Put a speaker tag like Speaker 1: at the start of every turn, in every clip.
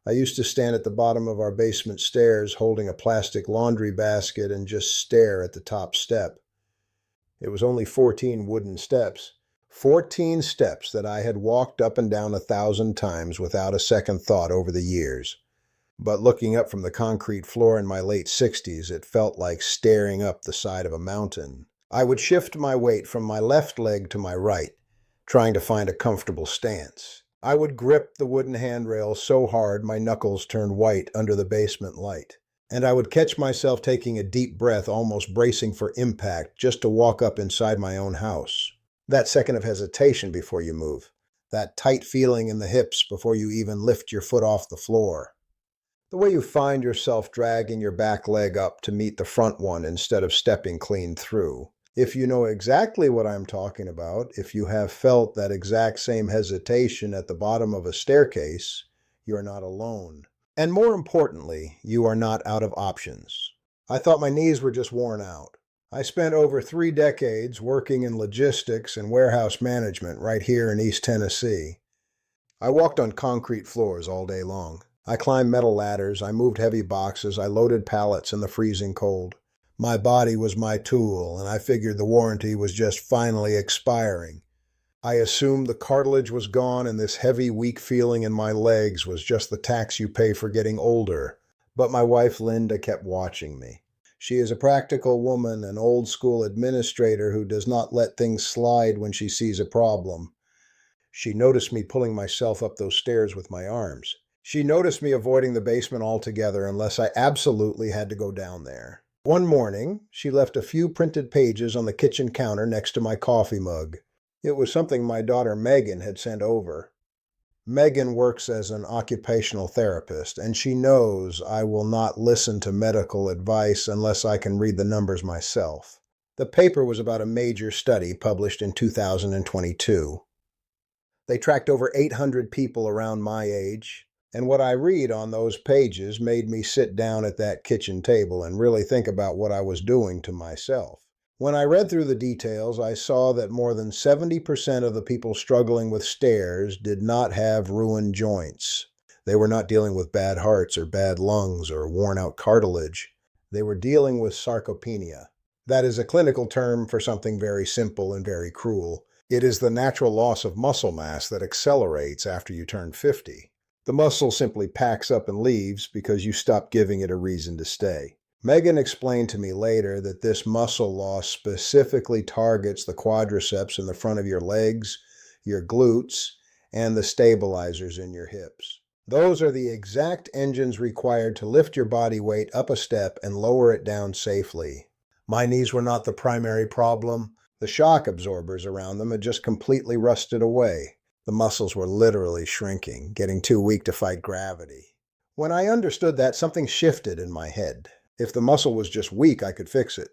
Speaker 1: I used to stand at the bottom of our basement stairs holding a plastic laundry basket and just stare at the top step. It was only 14 wooden steps. 14 steps that I had walked up and down 1,000 times without a second thought over the years. But looking up from the concrete floor in my late 60s, it felt like staring up the side of a mountain. I would shift my weight from my left leg to my right, trying to find a comfortable stance. I would grip the wooden handrail so hard my knuckles turned white under the basement light. And I would catch myself taking a deep breath, almost bracing for impact, just to walk up inside my own house. That second of hesitation before you move. That tight feeling in the hips before you even lift your foot off the floor. The way you find yourself dragging your back leg up to meet the front one instead of stepping clean through. If you know exactly what I'm talking about, if you have felt that exact same hesitation at the bottom of a staircase, you're not alone. And more importantly, you are not out of options. I thought my knees were just worn out. I spent over 3 decades working in logistics and warehouse management right here in East Tennessee. I walked on concrete floors all day long. I climbed metal ladders, I moved heavy boxes, I loaded pallets in the freezing cold. My body was my tool, and I figured the warranty was just finally expiring. I assumed the cartilage was gone and this heavy, weak feeling in my legs was just the tax you pay for getting older. But my wife Linda kept watching me. She is a practical woman, an old-school administrator who does not let things slide when she sees a problem. She noticed me pulling myself up those stairs with my arms. She noticed me avoiding the basement altogether unless I absolutely had to go down there. One morning, she left a few printed pages on the kitchen counter next to my coffee mug. It was something my daughter Megan had sent over. Megan works as an occupational therapist, and she knows I will not listen to medical advice unless I can read the numbers myself. The paper was about a major study published in 2022. They tracked over 800 people around my age. And what I read on those pages made me sit down at that kitchen table and really think about what I was doing to myself. When I read through the details, I saw that more than 70% of the people struggling with stairs did not have ruined joints. They were not dealing with bad hearts or bad lungs or worn-out cartilage. They were dealing with sarcopenia. That is a clinical term for something very simple and very cruel. It is the natural loss of muscle mass that accelerates after you turn 50. The muscle simply packs up and leaves because you stop giving it a reason to stay. Megan explained to me later that this muscle loss specifically targets the quadriceps in the front of your legs, your glutes, and the stabilizers in your hips. Those are the exact engines required to lift your body weight up a step and lower it down safely. My knees were not the primary problem. The shock absorbers around them had just completely rusted away. The muscles were literally shrinking, getting too weak to fight gravity. When I understood that, something shifted in my head. If the muscle was just weak, I could fix it.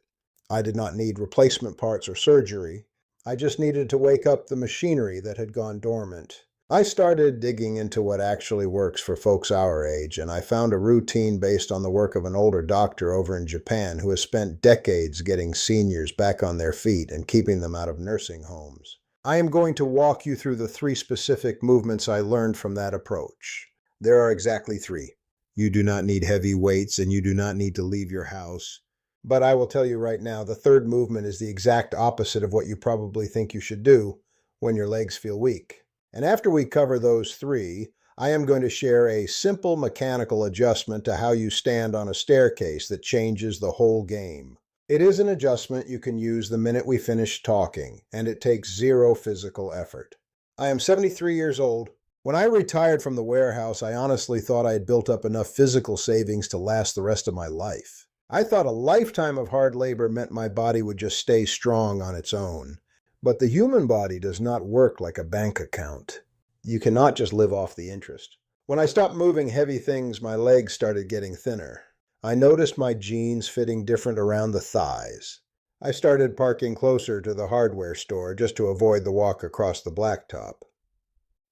Speaker 1: I did not need replacement parts or surgery. I just needed to wake up the machinery that had gone dormant. I started digging into what actually works for folks our age, and I found a routine based on the work of an older doctor over in Japan who has spent decades getting seniors back on their feet and keeping them out of nursing homes. I am going to walk you through the 3 specific movements I learned from that approach. There are exactly 3. You do not need heavy weights and you do not need to leave your house. But I will tell you right now, the 3rd movement is the exact opposite of what you probably think you should do when your legs feel weak. And after we cover those 3, I am going to share a simple mechanical adjustment to how you stand on a staircase that changes the whole game. It is an adjustment you can use the minute we finish talking, and it takes 0 physical effort. I am 73 years old. When I retired from the warehouse, I honestly thought I had built up enough physical savings to last the rest of my life. I thought a lifetime of hard labor meant my body would just stay strong on its own. But the human body does not work like a bank account. You cannot just live off the interest. When I stopped moving heavy things, my legs started getting thinner. I noticed my jeans fitting different around the thighs. I started parking closer to the hardware store just to avoid the walk across the blacktop.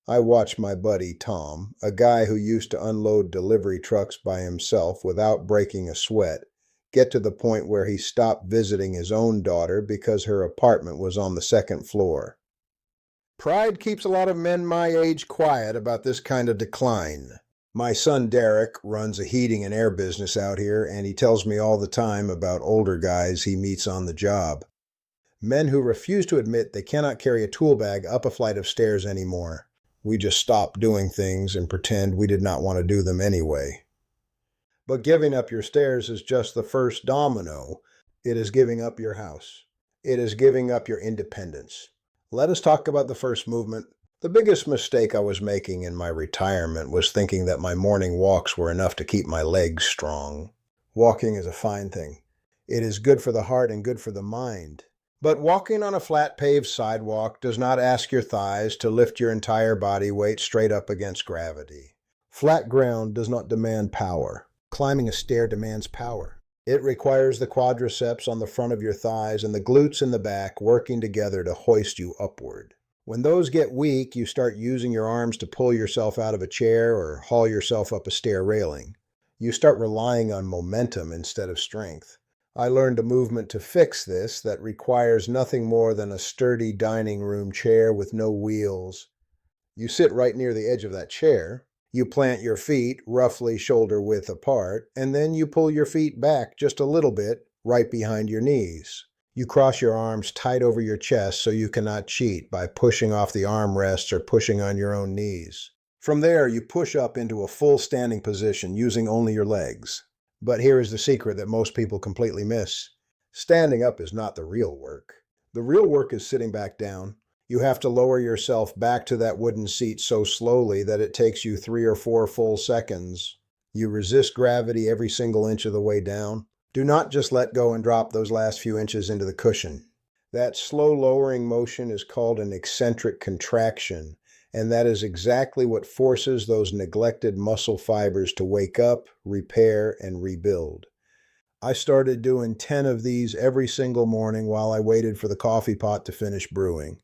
Speaker 1: I watched my buddy Tom, a guy who used to unload delivery trucks by himself without breaking a sweat, get to the point where he stopped visiting his own daughter because her apartment was on the 2nd floor. Pride keeps a lot of men my age quiet about this kind of decline. My son Derek runs a heating and air business out here, and he tells me all the time about older guys he meets on the job. Men who refuse to admit they cannot carry a tool bag up a flight of stairs anymore. We just stop doing things and pretend we did not want to do them anyway. But giving up your stairs is just the first domino. It is giving up your house. It is giving up your independence. Let us talk about the first movement. The biggest mistake I was making in my retirement was thinking that my morning walks were enough to keep my legs strong. Walking is a fine thing. It is good for the heart and good for the mind. But walking on a flat paved sidewalk does not ask your thighs to lift your entire body weight straight up against gravity. Flat ground does not demand power. Climbing a stair demands power. It requires the quadriceps on the front of your thighs and the glutes in the back working together to hoist you upward. When those get weak, you start using your arms to pull yourself out of a chair or haul yourself up a stair railing. You start relying on momentum instead of strength. I learned a movement to fix this that requires nothing more than a sturdy dining room chair with no wheels. You sit right near the edge of that chair. You plant your feet roughly shoulder width apart, and then you pull your feet back just a little bit right behind your knees. You cross your arms tight over your chest so you cannot cheat by pushing off the armrests or pushing on your own knees. From there, you push up into a full standing position using only your legs. But here is the secret that most people completely miss. Standing up is not the real work. The real work is sitting back down. You have to lower yourself back to that wooden seat so slowly that it takes you 3 or 4 full seconds. You resist gravity every single inch of the way down. Do not just let go and drop those last few inches into the cushion. That slow lowering motion is called an eccentric contraction, and that is exactly what forces those neglected muscle fibers to wake up, repair, and rebuild. I started doing 10 of these every single morning while I waited for the coffee pot to finish brewing.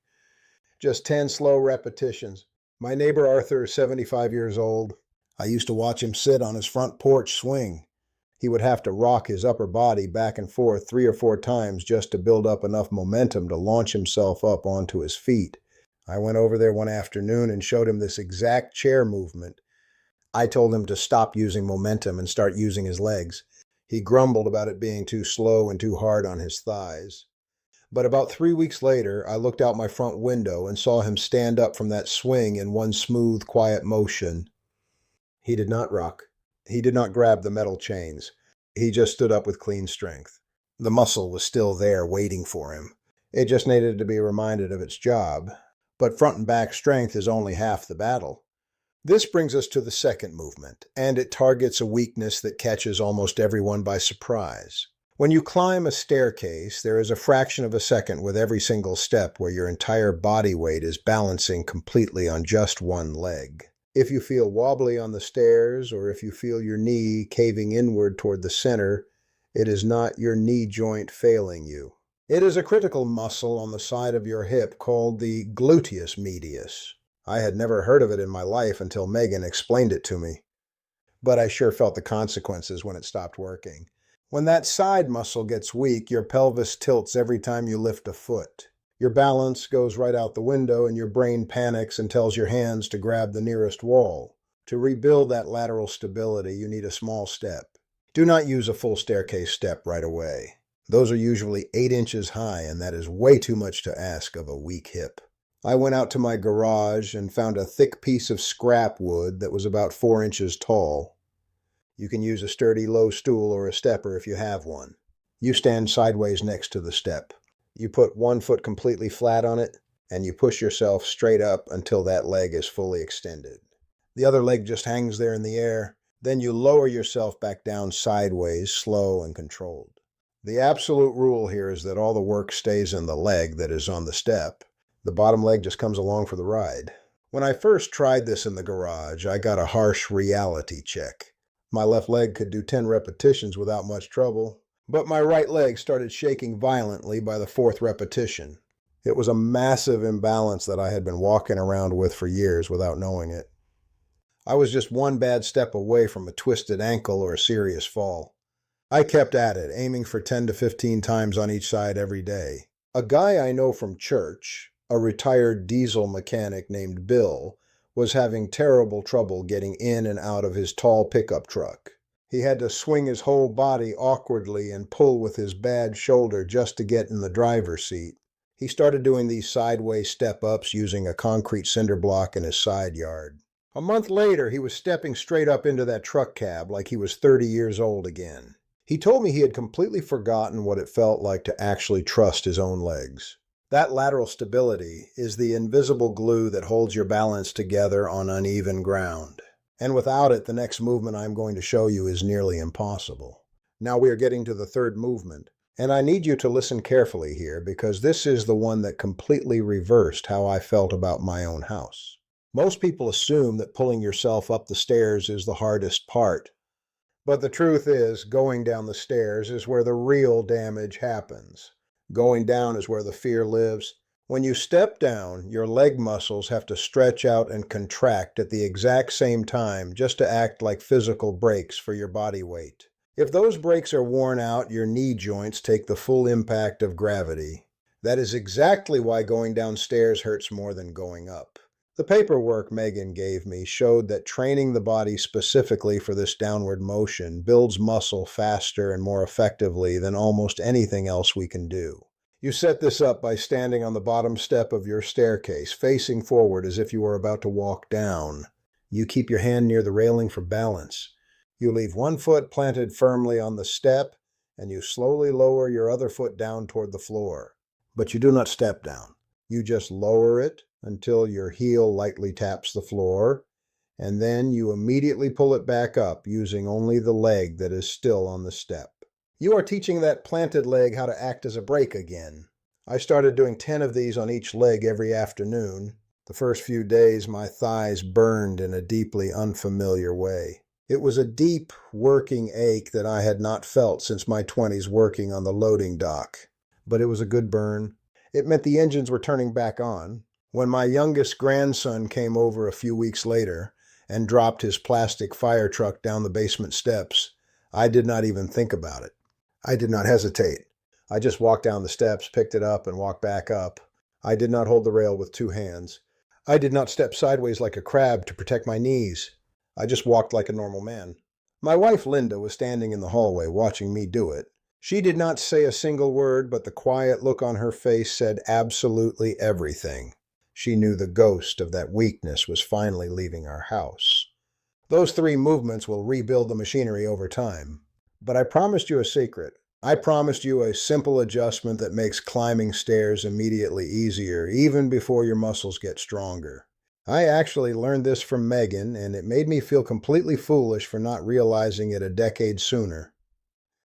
Speaker 1: Just 10 slow repetitions. My neighbor Arthur is 75 years old. I used to watch him sit on his front porch swing. He would have to rock his upper body back and forth 3 or 4 times just to build up enough momentum to launch himself up onto his feet. I went over there one afternoon and showed him this exact chair movement. I told him to stop using momentum and start using his legs. He grumbled about it being too slow and too hard on his thighs. But about 3 weeks later, I looked out my front window and saw him stand up from that swing in one smooth, quiet motion. He did not rock. He did not grab the metal chains. He just stood up with clean strength. The muscle was still there waiting for him. It just needed to be reminded of its job. But front and back strength is only half the battle. This brings us to the second movement, and it targets a weakness that catches almost everyone by surprise. When you climb a staircase, there is a fraction of a second with every single step where your entire body weight is balancing completely on just one leg. If you feel wobbly on the stairs, or if you feel your knee caving inward toward the center, it is not your knee joint failing you. It is a critical muscle on the side of your hip called the gluteus medius. I had never heard of it in my life until Megan explained it to me. But I sure felt the consequences when it stopped working. When that side muscle gets weak, your pelvis tilts every time you lift a foot. Your balance goes right out the window and your brain panics and tells your hands to grab the nearest wall. To rebuild that lateral stability, you need a small step. Do not use a full staircase step right away. Those are usually 8 inches high, and that is way too much to ask of a weak hip. I went out to my garage and found a thick piece of scrap wood that was about 4 inches tall. You can use a sturdy low stool or a stepper if you have one. You stand sideways next to the step. You put one foot completely flat on it, and you push yourself straight up until that leg is fully extended. The other leg just hangs there in the air. Then you lower yourself back down sideways, slow and controlled. The absolute rule here is that all the work stays in the leg that is on the step. The bottom leg just comes along for the ride. When I first tried this in the garage, I got a harsh reality check. My left leg could do 10 repetitions without much trouble, but my right leg started shaking violently by the 4th repetition. It was a massive imbalance that I had been walking around with for years without knowing it. I was just one bad step away from a twisted ankle or a serious fall. I kept at it, aiming for 10 to 15 times on each side every day. A guy I know from church, a retired diesel mechanic named Bill, was having terrible trouble getting in and out of his tall pickup truck. He had to swing his whole body awkwardly and pull with his bad shoulder just to get in the driver's seat. He started doing these sideways step-ups using a concrete cinder block in his side yard. A month later, he was stepping straight up into that truck cab like he was 30 years old again. He told me he had completely forgotten what it felt like to actually trust his own legs. That lateral stability is the invisible glue that holds your balance together on uneven ground. And without it, the next movement I'm going to show you is nearly impossible. Now we are getting to the third movement, and I need you to listen carefully here because this is the one that completely reversed how I felt about my own house. Most people assume that pulling yourself up the stairs is the hardest part. But the truth is, going down the stairs is where the real damage happens. Going down is where the fear lives. When you step down, your leg muscles have to stretch out and contract at the exact same time just to act like physical brakes for your body weight. If those brakes are worn out, your knee joints take the full impact of gravity. That is exactly why going downstairs hurts more than going up. The paperwork Megan gave me showed that training the body specifically for this downward motion builds muscle faster and more effectively than almost anything else we can do. You set this up by standing on the bottom step of your staircase, facing forward as if you were about to walk down. You keep your hand near the railing for balance. You leave one foot planted firmly on the step, and you slowly lower your other foot down toward the floor. But you do not step down. You just lower it until your heel lightly taps the floor, and then you immediately pull it back up using only the leg that is still on the step. You are teaching that planted leg how to act as a brake again. I started doing 10 of these on each leg every afternoon. The first few days, my thighs burned in a deeply unfamiliar way. It was a deep, working ache that I had not felt since my 20s working on the loading dock. But it was a good burn. It meant the engines were turning back on. When my youngest grandson came over a few weeks later and dropped his plastic fire truck down the basement steps, I did not even think about it. I did not hesitate. I just walked down the steps, picked it up, and walked back up. I did not hold the rail with 2 hands. I did not step sideways like a crab to protect my knees. I just walked like a normal man. My wife Linda was standing in the hallway watching me do it. She did not say a single word, but the quiet look on her face said absolutely everything. She knew the ghost of that weakness was finally leaving our house. Those 3 movements will rebuild the machinery over time. But I promised you a secret. I promised you a simple adjustment that makes climbing stairs immediately easier, even before your muscles get stronger. I actually learned this from Megan, and it made me feel completely foolish for not realizing it a decade sooner.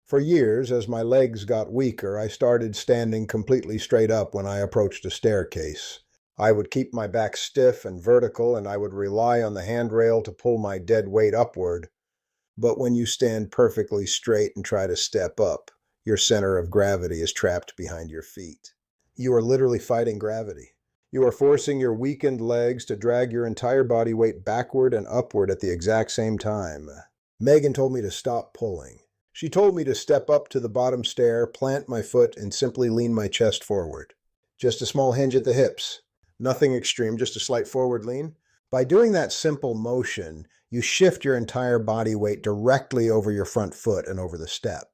Speaker 1: For years, as my legs got weaker, I started standing completely straight up when I approached a staircase. I would keep my back stiff and vertical, and I would rely on the handrail to pull my dead weight upward. But when you stand perfectly straight and try to step up, your center of gravity is trapped behind your feet. You are literally fighting gravity. You are forcing your weakened legs to drag your entire body weight backward and upward at the exact same time. Megan told me to stop pulling. She told me to step up to the bottom stair, plant my foot, and simply lean my chest forward. Just a small hinge at the hips. Nothing extreme, just a slight forward lean. By doing that simple motion, you shift your entire body weight directly over your front foot and over the step.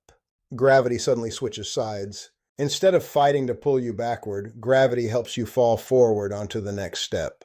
Speaker 1: Gravity suddenly switches sides. Instead of fighting to pull you backward, gravity helps you fall forward onto the next step.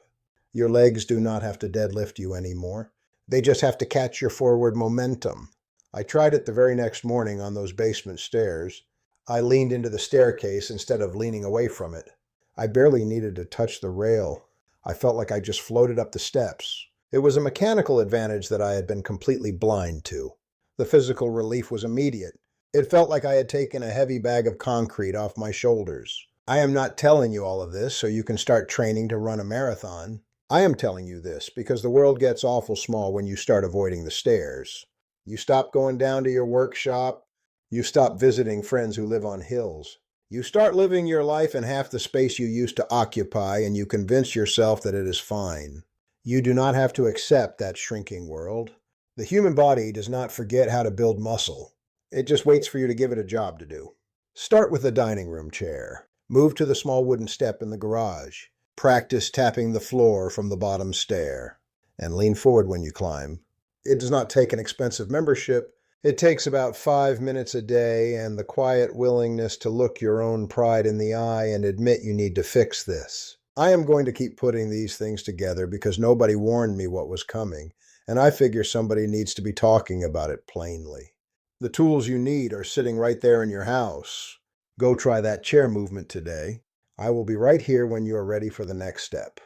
Speaker 1: Your legs do not have to deadlift you anymore. They just have to catch your forward momentum. I tried it the very next morning on those basement stairs. I leaned into the staircase instead of leaning away from it. I barely needed to touch the rail. I felt like I just floated up the steps. It was a mechanical advantage that I had been completely blind to. The physical relief was immediate. It felt like I had taken a heavy bag of concrete off my shoulders. I am not telling you all of this so you can start training to run a marathon. I am telling you this because the world gets awful small when you start avoiding the stairs. You stop going down to your workshop. You stop visiting friends who live on hills. You start living your life in half the space you used to occupy, and you convince yourself that it is fine. You do not have to accept that shrinking world. The human body does not forget how to build muscle. It just waits for you to give it a job to do. Start with the dining room chair. Move to the small wooden step in the garage. Practice tapping the floor from the bottom stair. and lean forward when you climb. It does not take an expensive membership. It takes about 5 minutes a day and the quiet willingness to look your own pride in the eye and admit you need to fix this. I am going to keep putting these things together because nobody warned me what was coming, and I figure somebody needs to be talking about it plainly. The tools you need are sitting right there in your house. Go try that chair movement today. I will be right here when you are ready for the next step.